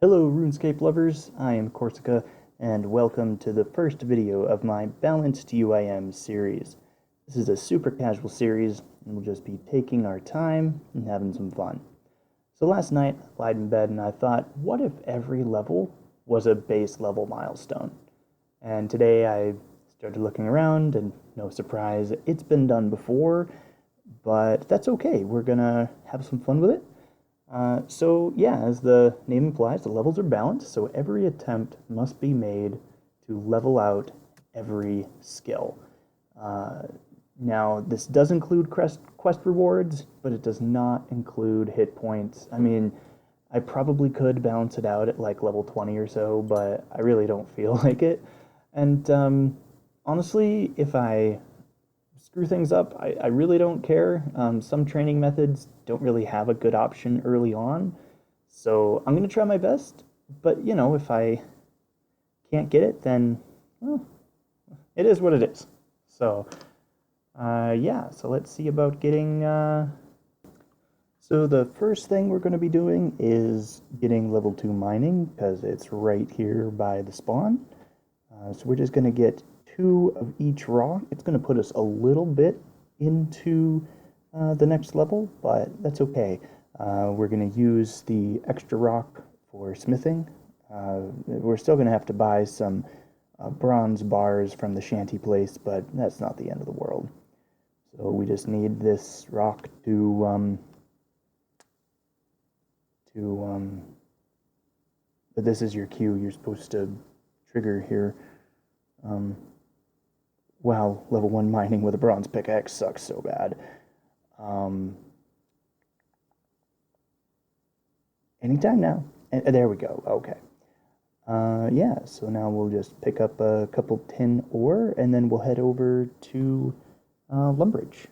Hello RuneScape lovers, I am Corsica, and welcome to the first video of my Balanced UIM series. This is a super casual series, and we'll just be taking our time and having some fun. So last night, I lied in bed and I thought, what if every level was a base level milestone? And today I started looking around, and no surprise, it's been done before, but that's okay. We're gonna have some fun with it. So yeah, as the name implies, the levels are balanced, so every attempt must be made to level out every skill. Now, this does include quest rewards, but it does not include hit points. I mean, I probably could balance it out at like level 20 or so, but I really don't feel like it. And honestly, if I screw things up, I really don't care. Some training methods don't really have a good option early on, so I'm going to try my best. But, you know, if I can't get it, then, well, it is what it is. So, yeah, so let's see about getting... So the first thing we're going to be doing is getting level 2 mining, because it's right here by the spawn. So we're just going to get 2 of each rock. It's going to put us a little bit into the next level, but that's okay. We're going to use the extra rock for smithing. We're still going to have to buy some bronze bars from the shanty place, but that's not the end of the world. So we just need this rock but this is your cue. You're supposed to trigger here. Wow, level 1 mining with a bronze pickaxe sucks so bad. Anytime now. And there we go. Okay. Yeah, so now we'll just pick up a couple tin ore, and then we'll head over to Lumbridge.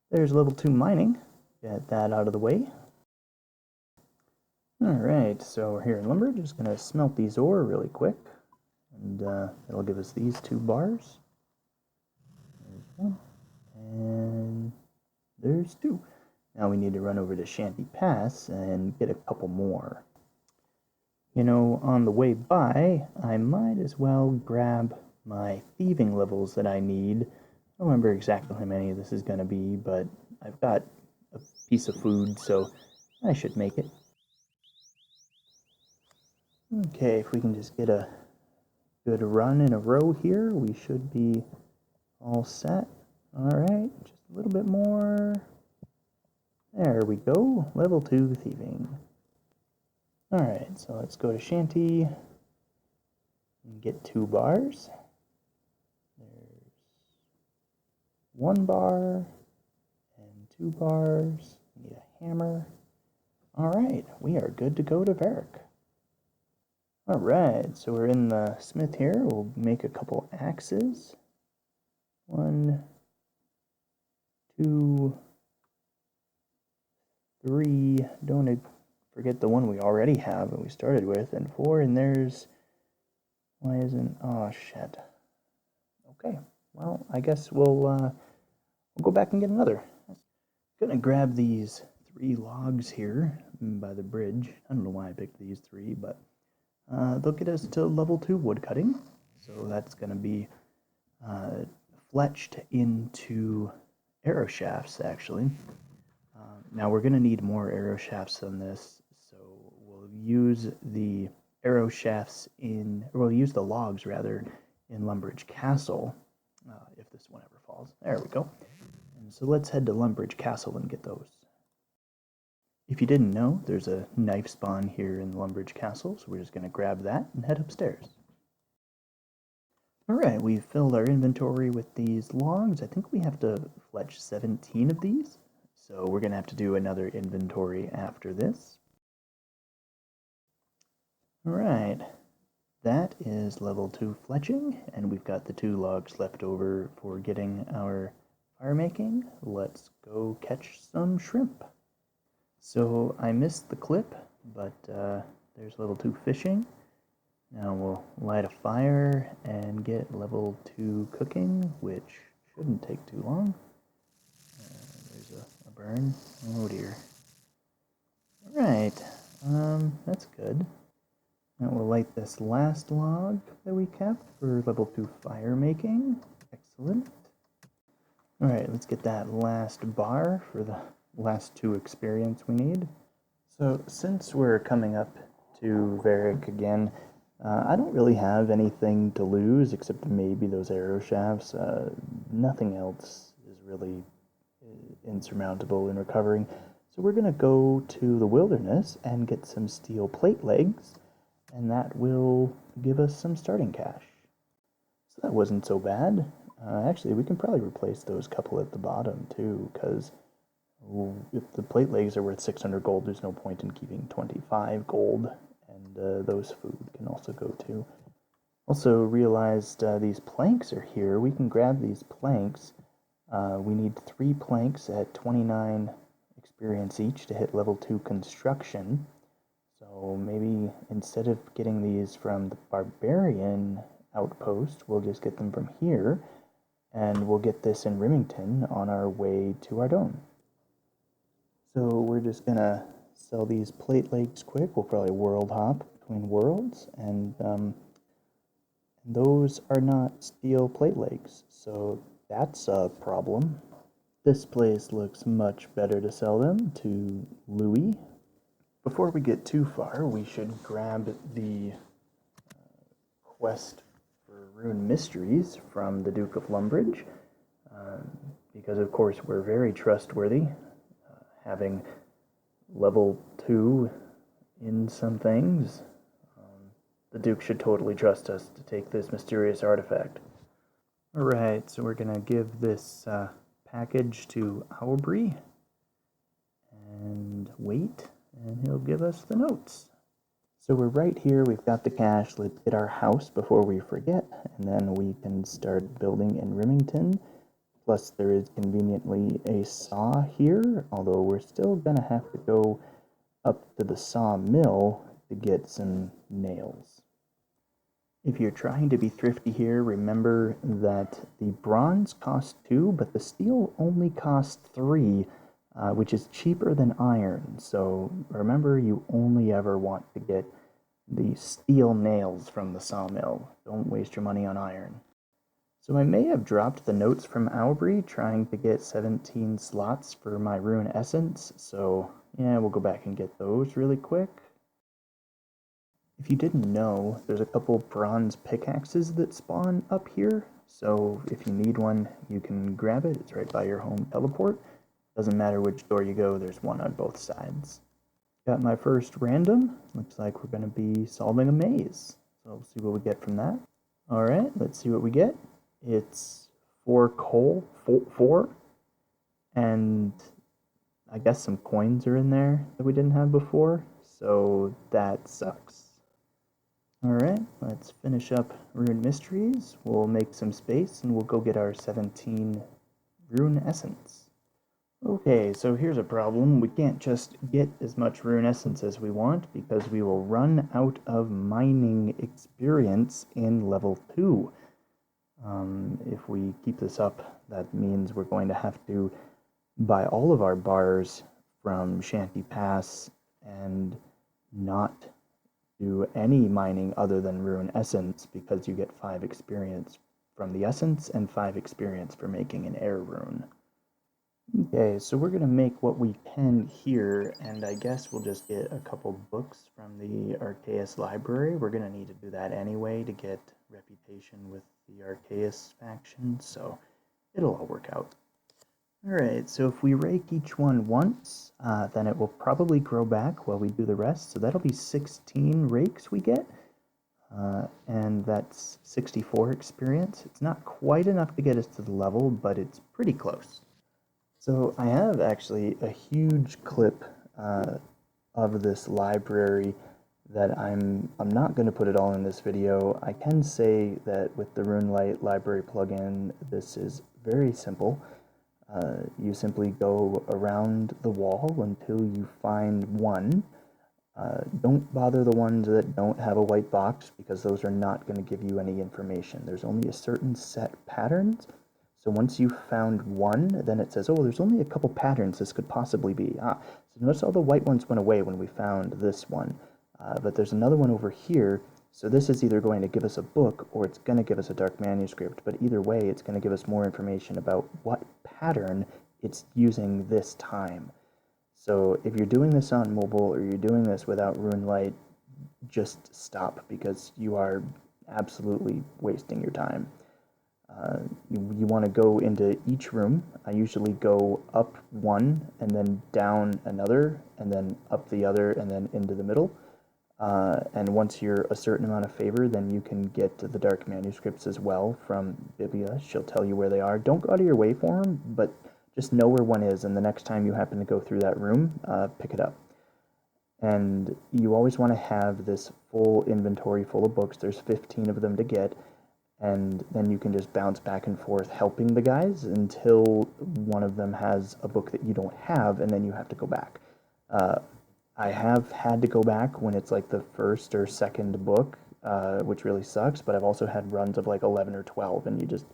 There's level 2 mining. Get that out of the way. Alright, so we're here in Lumbridge. Just going to smelt these ore really quick. And it'll give us these 2 bars. There's 1. And there's 2. Now we need to run over to Shanty Pass and get a couple more. You know, on the way by, I might as well grab my thieving levels that I need. I don't remember exactly how many this is going to be, but I've got a piece of food, so I should make it. Okay, if we can just get a good run in a row here, we should be all set. Alright, just a little bit more. There we go, level 2 thieving. Alright, so let's go to Shanty and get 2 bars. There's 1 bar and 2 bars. Need a hammer. Alright, we are good to go to Varric. Alright, so we're in the smith here. We'll make a couple axes. 1, 2, 3. Don't forget the one we already have that we started with. And 4, and there's... Why isn't... Oh, shit. Okay, well, I guess we'll go back and get another. I'm gonna grab these 3 logs here by the bridge. I don't know why I picked these 3, but... they'll get us to level 2 woodcutting, so that's going to be fletched into arrow shafts, actually. Now we're going to need more arrow shafts than this, so we'll use the arrow shafts we'll use the logs, rather, in Lumbridge Castle, if this one ever falls. There we go. And so let's head to Lumbridge Castle and get those. If you didn't know, there's a knife spawn here in Lumbridge Castle, so we're just going to grab that and head upstairs. Alright, we've filled our inventory with these logs. I think we have to fletch 17 of these, so we're going to have to do another inventory after this. Alright, that is level 2 fletching, and we've got the 2 logs left over for getting our fire making. Let's go catch some shrimp. So I missed the clip, but there's level 2 fishing. Now we'll light a fire and get level 2 cooking, which shouldn't take too long. There's a burn. Oh dear. Alright, Alright, that's good. Now we'll light this last log that we kept for level 2 fire making. Excellent. Alright, let's get that last bar for the last 2 experience we need. So since we're coming up to Varric again, I don't really have anything to lose except maybe those arrow shafts. Nothing else is really insurmountable in recovering. So we're going to go to the wilderness and get some steel plate legs, and that will give us some starting cash. So that wasn't so bad. Actually, we can probably replace those couple at the bottom too, because if the plate legs are worth 600 gold, there's no point in keeping 25 gold, and those food can also go too. Also realized these planks are here. We can grab these planks. We need 3 planks at 29 experience each to hit level 2 construction. So maybe instead of getting these from the barbarian outpost, we'll just get them from here, and we'll get this in Remington on our way to Ardougne. So we're just gonna sell these plate legs quick. We'll probably world hop between worlds, and those are not steel plate legs, so that's a problem. This place looks much better to sell them to Louis. Before we get too far, we should grab the quest for Rune Mysteries from the Duke of Lumbridge, because of course we're very trustworthy, having level 2 in some things. The Duke should totally trust us to take this mysterious artifact. Alright, so we're gonna give this package to Aubrey and wait, and he'll give us the notes. So we're right here, we've got the cash. Let's get our house before we forget, and then we can start building in Remington. Plus there is conveniently a saw here, although we're still gonna have to go up to the sawmill to get some nails. If you're trying to be thrifty here, remember that the bronze costs 2, but the steel only costs 3, which is cheaper than iron. So remember, you only ever want to get the steel nails from the sawmill. Don't waste your money on iron. So I may have dropped the notes from Aubrey trying to get 17 slots for my rune essence. So yeah, we'll go back and get those really quick. If you didn't know, there's a couple bronze pickaxes that spawn up here, so if you need one, you can grab it. It's right by your home teleport. Doesn't matter which door you go, there's one on both sides. Got my first random. Looks like we're going to be solving a maze, so we'll see what we get from that. Alright, let's see what we get. It's 4 coal, 4, and I guess some coins are in there that we didn't have before, so that sucks. Alright, let's finish up Rune Mysteries. We'll make some space and we'll go get our 17 Rune Essence. Okay, so here's a problem. We can't just get as much Rune Essence as we want because we will run out of mining experience in level 2. If we keep this up, that means we're going to have to buy all of our bars from Shanty Pass and not do any mining other than Rune Essence, because you get 5 experience from the Essence and 5 experience for making an Air Rune. Okay, so we're going to make what we can here, and I guess we'll just get a couple books from the Arceus library. We're going to need to do that anyway to get reputation with the Arceus faction, so it'll all work out. Alright, so if we rake each one once, then it will probably grow back while we do the rest. So that'll be 16 rakes we get, and that's 64 experience. It's not quite enough to get us to the level, but it's pretty close. So I have actually a huge clip of this library that I'm not going to put it all in this video. I can say that with the RuneLite library plugin, this is very simple. You simply go around the wall until you find one. Don't bother the ones that don't have a white box, because those are not going to give you any information. There's only a certain set patterns. So once you've found one, then it says, oh, there's only a couple patterns this could possibly be. So So notice all the white ones went away when we found this one, but there's another one over here. So this is either going to give us a book or it's going to give us a dark manuscript, but either way it's going to give us more information about what pattern it's using this time. So if you're doing this on mobile or you're doing this without RuneLite, just stop, because you are absolutely wasting your time. You want to go into each room. I usually go up one and then down another and then up the other and then into the middle. And once you're a certain amount of favor, then you can get the dark manuscripts as well from Bibia. She'll tell you where they are. Don't go out of your way for them, but just know where one is, and the next time you happen to go through that room, pick it up. And you always want to have this full inventory full of books. There's 15 of them to get, and then you can just bounce back and forth helping the guys until one of them has a book that you don't have, and then you have to go back. I have had to go back when it's like the first or second book, which really sucks, but I've also had runs of like 11 or 12, and you just,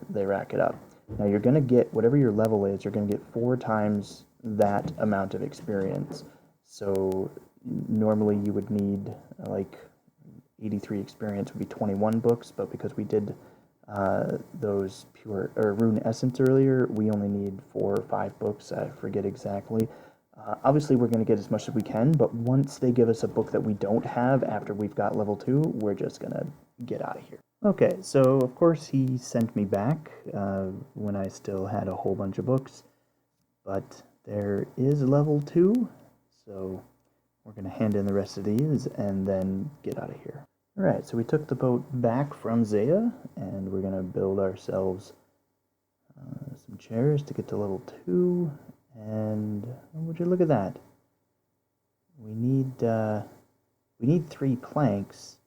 they rack it up. Now you're going to get, whatever your level is, you're going to get 4 times that amount of experience. So normally you would need like 83 experience would be 21 books, but because we did those pure or rune essence earlier, we only need 4 or 5 books. I forget exactly. Obviously we're going to get as much as we can, but once they give us a book that we don't have after we've got level 2, we're just going to get out of here. Okay, so of course he sent me back when I still had a whole bunch of books, but there is level 2, so we're going to hand in the rest of these and then get out of here. Alright, so we took the boat back from Zaya, and we're going to build ourselves some chairs to get to level 2, and would you look at that? We need 3 planks,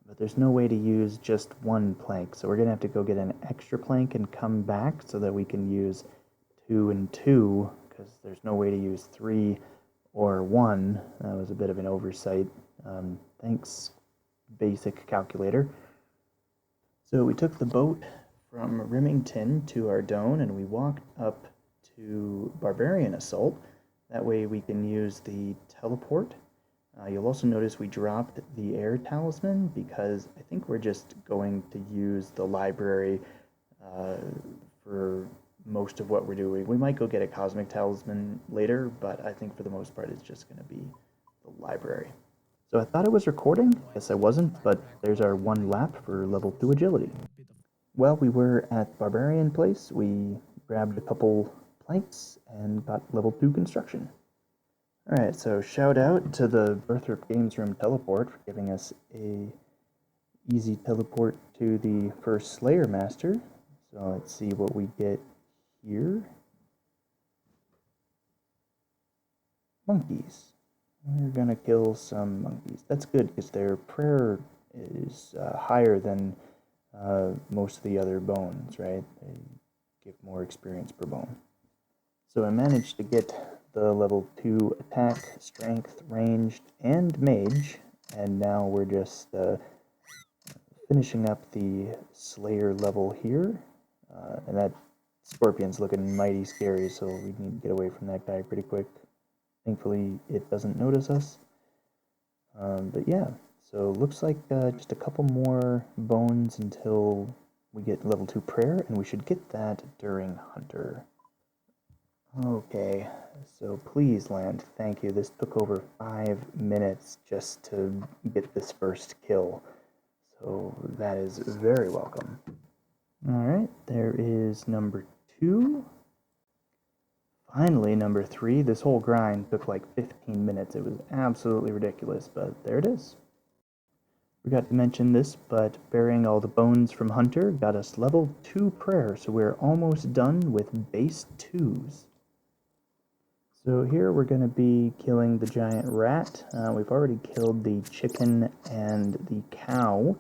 but there's no way to use just 1 plank, so we're going to have to go get an extra plank and come back so that we can use 2 and 2, because there's no way to use 3 or 1. That was a bit of an oversight. Thanks, basic calculator. So we took the boat from Remington to Ardone, and we walked up to Barbarian Assault. That way we can use the teleport. You'll also notice we dropped the air talisman because I think we're just going to use the library for most of what we're doing. We might go get a cosmic talisman later, but I think for the most part it's just going to be the library. So I thought it was recording. Guess I wasn't, but there's our 1 lap for level 2 agility. Well, we were at Barbarian Place. We grabbed a couple planks and got level 2 construction. Alright, so shout out to the Birthrop Games Room teleport for giving us a easy teleport to the first Slayer Master. So let's see what we get here. Monkeys. We're gonna kill some monkeys. That's good because their prayer is higher than most of the other bones, right? They give more experience per bone. So I managed to get the level 2 attack, strength, ranged, and mage, and now we're just finishing up the Slayer level here, and that Scorpion's looking mighty scary, so we need to get away from that guy pretty quick. Thankfully it doesn't notice us, but yeah, so looks like just a couple more bones until we get level 2 prayer, and we should get that during Hunter. Okay, so please land, thank you. This took over 5 minutes just to get this first kill, so that is very welcome. Alright, there is number 2. Finally, number 3. This whole grind took like 15 minutes. It was absolutely ridiculous, but there it is. Forgot to mention this, but burying all the bones from Hunter got us level 2 prayer, so we're almost done with base 2s. So here we're going to be killing the giant rat. We've already killed the chicken and the cow,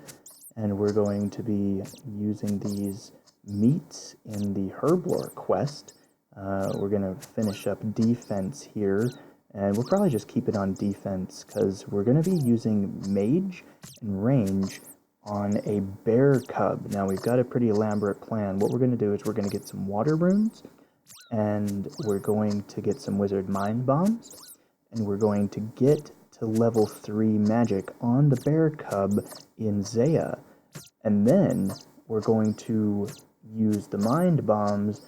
and we're going to be using these meats in the herblore quest. We're going to finish up defense here, and we'll probably just keep it on defense because we're going to be using mage and range on a bear cub. Now we've got a pretty elaborate plan. What we're going to do is we're going to get some water runes, and we're going to get some wizard mind bombs, and we're going to get to level 3 magic on the bear cub in Zaya, and then we're going to use the mind bombs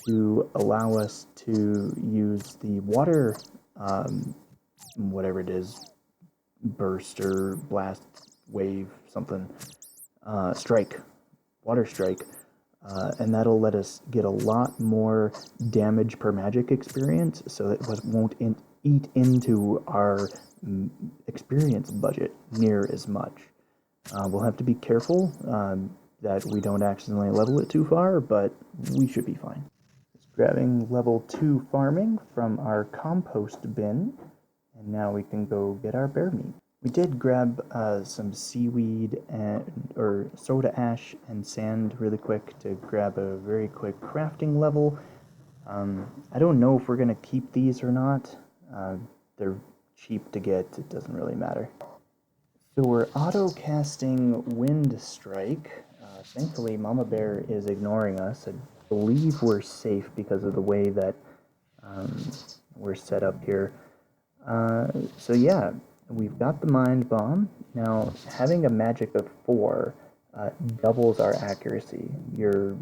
to allow us to use the water, whatever it is, burst or blast, wave, something, strike, water strike, and that'll let us get a lot more damage per magic experience, so that it won't eat into our experience budget near as much. We'll have to be careful that we don't accidentally level it too far, but we should be fine. Just grabbing level 2 farming from our compost bin, and now we can go get our bear meat. We did grab some seaweed or soda ash and sand really quick to grab a very quick crafting level. I don't know if we're going to keep these or not. They're cheap to get, it doesn't really matter. So we're auto-casting Wind Strike. Thankfully, Mama Bear is ignoring us. I believe we're safe because of the way that we're set up here. So yeah, we've got the Mind Bomb. Now, having a magic of 4 doubles our accuracy. Your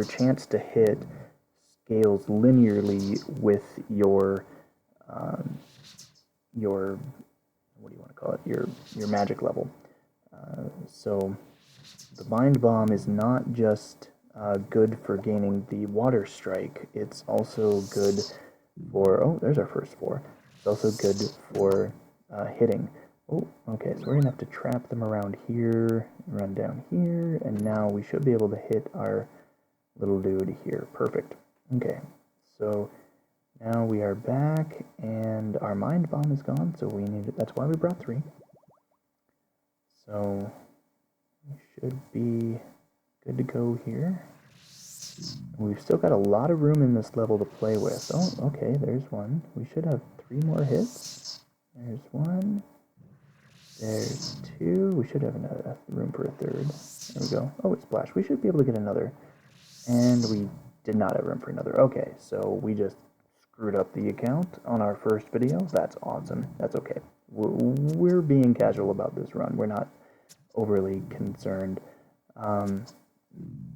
chance to hit scales linearly with your what do you want to call it? Your magic level. So the Mind Bomb is not just good for gaining the Water Strike. It's also good for, oh, there's our first 4. It's also good for hitting. Oh, okay, so we're gonna have to trap them around here, run down here, and now we should be able to hit our little dude here. Perfect. Okay, so now we are back, and our Mind Bomb is gone, so we need it. That's why we brought 3. So we should be good to go here. We've still got a lot of room in this level to play with. Oh, okay, there's one. We should have 3 more hits. There's 1. There's 2. We should have enough room for a 3rd. There we go. Oh, it's Splash. We should be able to get another. And we did not have room for another. Okay, so we just screwed up the account on our first video. That's awesome. That's okay. We're being casual about this run. We're not overly concerned.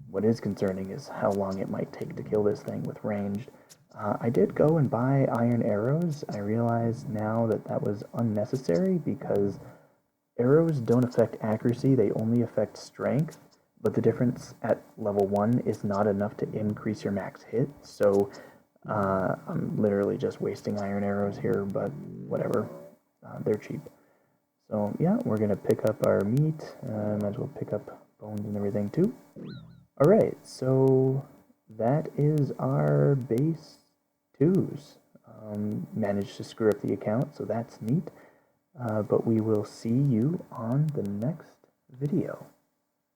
What is concerning is how long it might take to kill this thing with ranged. I did go and buy iron arrows. I realize now that that was unnecessary because arrows don't affect accuracy, they only affect strength, but the difference at level 1 is not enough to increase your max hit, so I'm literally just wasting iron arrows here, but whatever, they're cheap. So yeah, we're going to pick up our meat, might as well pick up bones and everything too. Alright, so that is our base 2s. Managed to screw up the account, so that's neat. But we will see you on the next video.